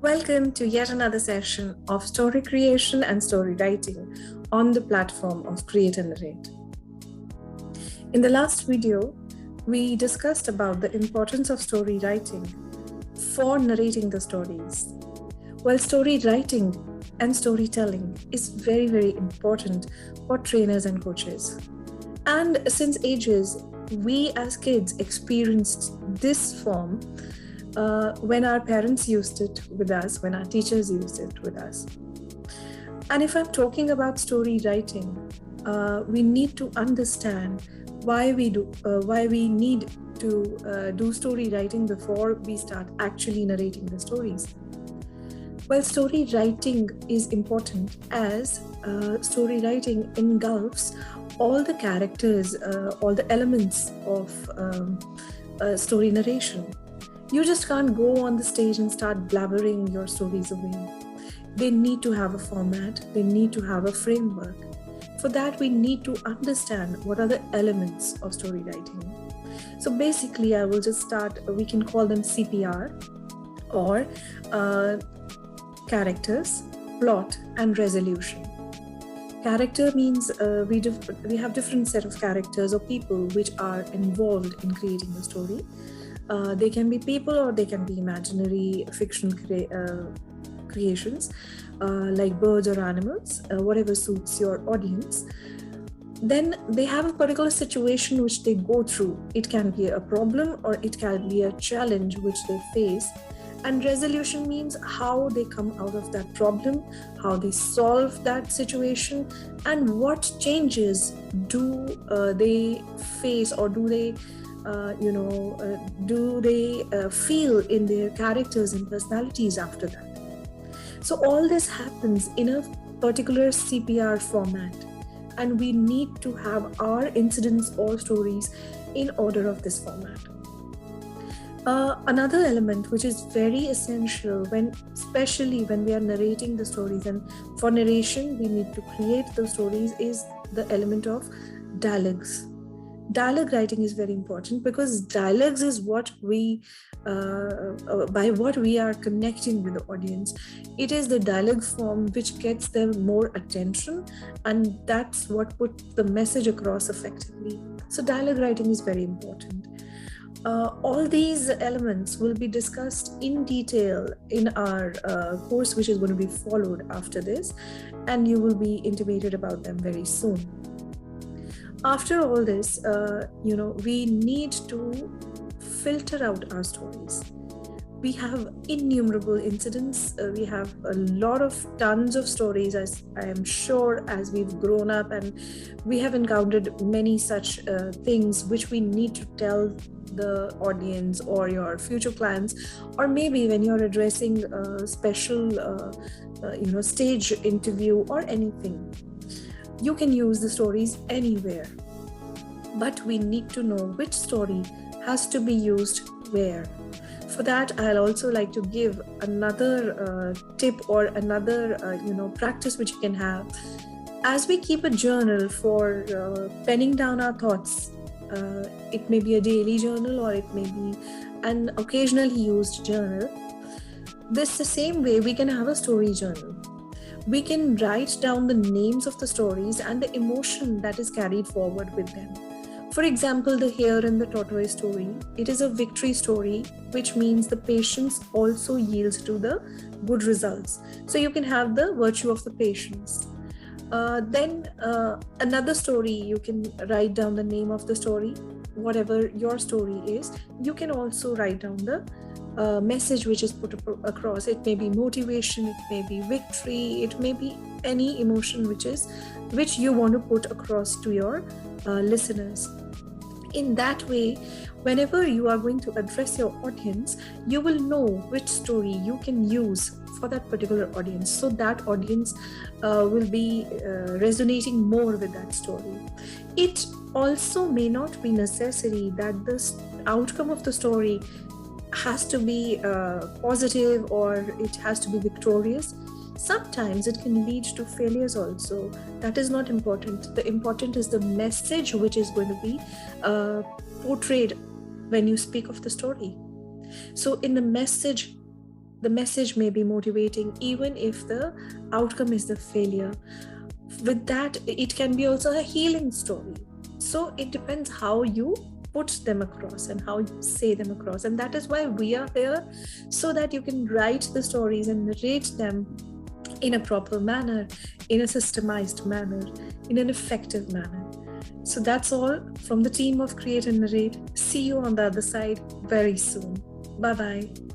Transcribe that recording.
Welcome to yet another session of story creation and story writing on the platform of Create and Narrate. In the last video, we discussed about the importance of story writing for narrating the stories. Well, story writing and storytelling is very, very important for trainers and coaches. And since ages, we as kids experienced this form when our parents used it with us, when our teachers used it with us. And if I'm talking about story writing, we need to understand why we need to do story writing before we start actually narrating the stories. Well, story writing is important as story writing engulfs all the characters, all the elements of story narration. You just can't go on the stage and start blabbering your stories away. They need to have a format. They need to have a framework. For that, we need to understand what are the elements of story writing. So basically, I will just start, we can call them CPR or characters, plot, and resolution. Character means we have different set of characters or people which are involved in creating the story. They can be people or they can be imaginary fiction creations like birds or animals, whatever suits your audience. Then they have a particular situation which they go through. It can be a problem or it can be a challenge which they face. And resolution means how they come out of that problem, how they solve that situation, and what changes do they face or do they feel in their characters and personalities after that. So all this happens in a particular CPR format, and we need to have our incidents or stories in order of this format. Another element which is very essential especially when we are narrating the stories, and for narration we need to create the stories, is the element of dialogues. Dialogue writing is very important because dialogues is what we by what we are connecting with the audience. It is the dialogue form which gets them more attention, and that's what puts the message across effectively. So dialogue writing is very important. All these elements will be discussed in detail in our course, which is going to be followed after this, and you will be intimated about them very soon. After all this, we need to filter out our stories. We have innumerable incidents. We have a lot of tons of stories, as I am sure, as we've grown up, and we have encountered many such things which we need to tell the audience or your future clients, or maybe when you're addressing a special stage interview or anything. You can use the stories anywhere, but we need to know which story has to be used where. For that, I'll also like to give another tip or another practice which you can have. As we keep a journal for penning down our thoughts, it may be a daily journal or it may be an occasionally used journal. This the same way we can have a story journal. We can write down the names of the stories and the emotion that is carried forward with them. For example, the hare and the tortoise story, it is a victory story, which means the patience also yields to the good results. So you can have the virtue of the patience. Then another story, you can write down the name of the story, whatever your story is. You can also write down the message which is put across. It may be motivation, it may be victory, it may be any emotion which you want to put across to your listeners. In that way, whenever you are going to address your audience, you will know which story you can use for that particular audience, so that audience will be resonating more with that story. It also may not be necessary that the outcome of the story has to be positive or it has to be victorious. Sometimes it can lead to failures also. That is not important. The important is the message which is going to be portrayed when you speak of the story. So in the message, The message may be motivating even if the outcome is the failure. With that, it can be also a healing story. So it depends how you put them across and how you say them across. And that is why we are here, so that you can write the stories and narrate them in a proper manner, in a systemized manner, in an effective manner. So that's all from the team of Create and Narrate. See you on the other side very soon. Bye-bye.